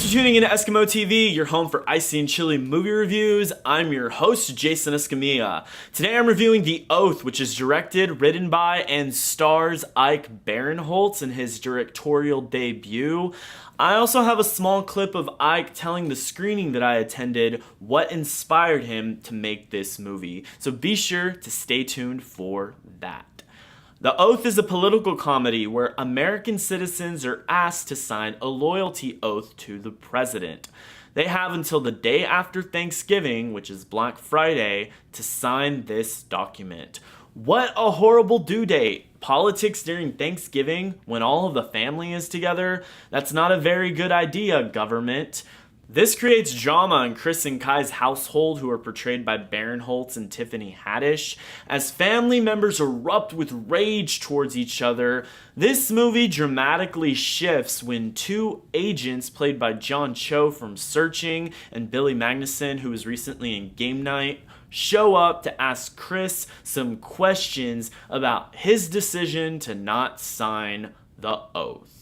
for tuning into Eskimo TV, your home for icy and chilly movie reviews. I'm your host, Jason Escamilla. Today I'm reviewing The Oath, which is directed, written by, and stars Ike Barinholtz in his directorial debut. I also have a small clip of Ike telling the screening that I attended what inspired him to make this movie. So be sure to stay tuned for that. The Oath is a political comedy where American citizens are asked to sign a loyalty oath to the president. They have until the day after Thanksgiving, which is Black Friday, to sign this document. What a horrible due date! Politics during Thanksgiving, when all of the family is together? That's not a very good idea, government. This creates drama in Chris and Kai's household, who are portrayed by Barinholtz and Tiffany Haddish. As family members erupt with rage towards each other, this movie dramatically shifts when two agents, played by John Cho from Searching and Billy Magnussen, who was recently in Game Night, show up to ask Chris some questions about his decision to not sign the oath.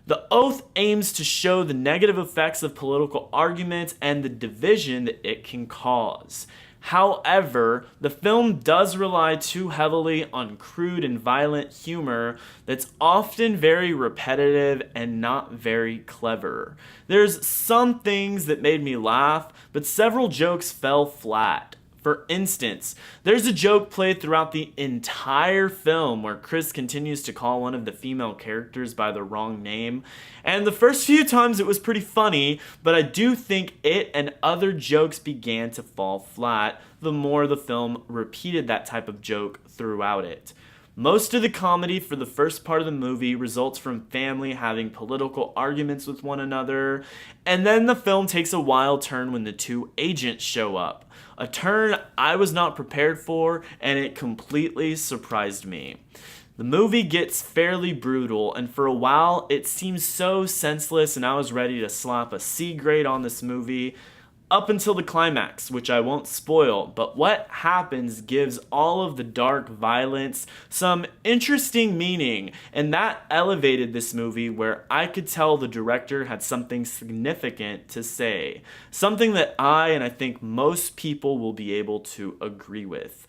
The Oath aims to show the negative effects of political arguments and the division that it can cause. However, the film does rely too heavily on crude and violent humor that's often very repetitive and not very clever. There's some things that made me laugh, but several jokes fell flat. For instance, there's a joke played throughout the entire film where Chris continues to call one of the female characters by the wrong name, and the first few times it was pretty funny, but I do think it and other jokes began to fall flat the more the film repeated that type of joke throughout it. Most of the comedy for the first part of the movie results from family having political arguments with one another, and then the film takes a wild turn when the two agents show up. A turn I was not prepared for, and it completely surprised me. The movie gets fairly brutal, and for a while it seems so senseless, and I was ready to slap a C grade on this movie. Up until the climax, which I won't spoil, but what happens gives all of the dark violence some interesting meaning, and that elevated this movie where I could tell the director had something significant to say. Something that and I think most people will be able to agree with.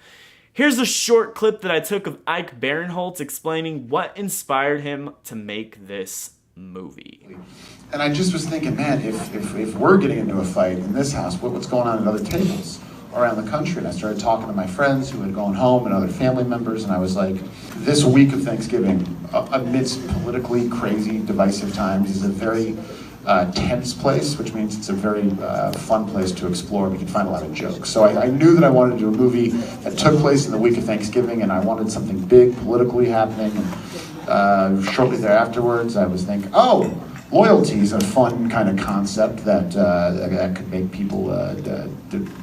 Here's a short clip that I took of Ike Barinholtz explaining what inspired him to make this movie. And I just was thinking, man, if we're getting into a fight in this house, what's going on at other tables around the country? And I started talking to my friends who had gone home and other family members, and I was like, this week of Thanksgiving, amidst politically crazy, divisive times, is a very tense place, which means it's a very fun place to explore. We can find a lot of jokes. So I knew that I wanted to do a movie that took place in the week of Thanksgiving, and I wanted something big politically happening. And shortly thereafterwards, I was thinking, loyalty is a fun kind of concept that could make people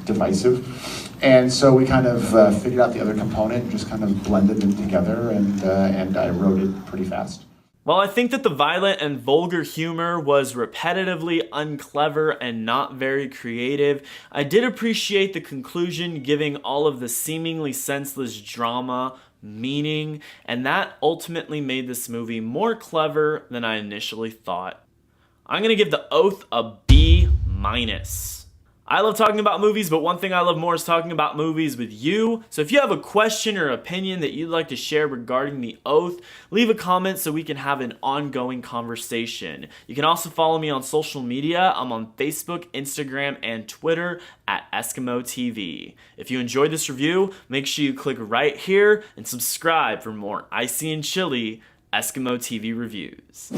divisive. And so we kind of figured out the other component and just kind of blended them together, and I wrote it pretty fast. While I think that the violent and vulgar humor was repetitively unclever and not very creative, I did appreciate the conclusion giving all of the seemingly senseless drama meaning, and that ultimately made this movie more clever than I initially thought. I'm gonna give The Oath a B-. I love talking about movies, but one thing I love more is talking about movies with you. So if you have a question or opinion that you'd like to share regarding The Oath, leave a comment so we can have an ongoing conversation. You can also follow me on social media. I'm on Facebook, Instagram, and Twitter at Eskimo TV. If you enjoyed this review, make sure you click right here and subscribe for more icy and chilly Eskimo TV reviews.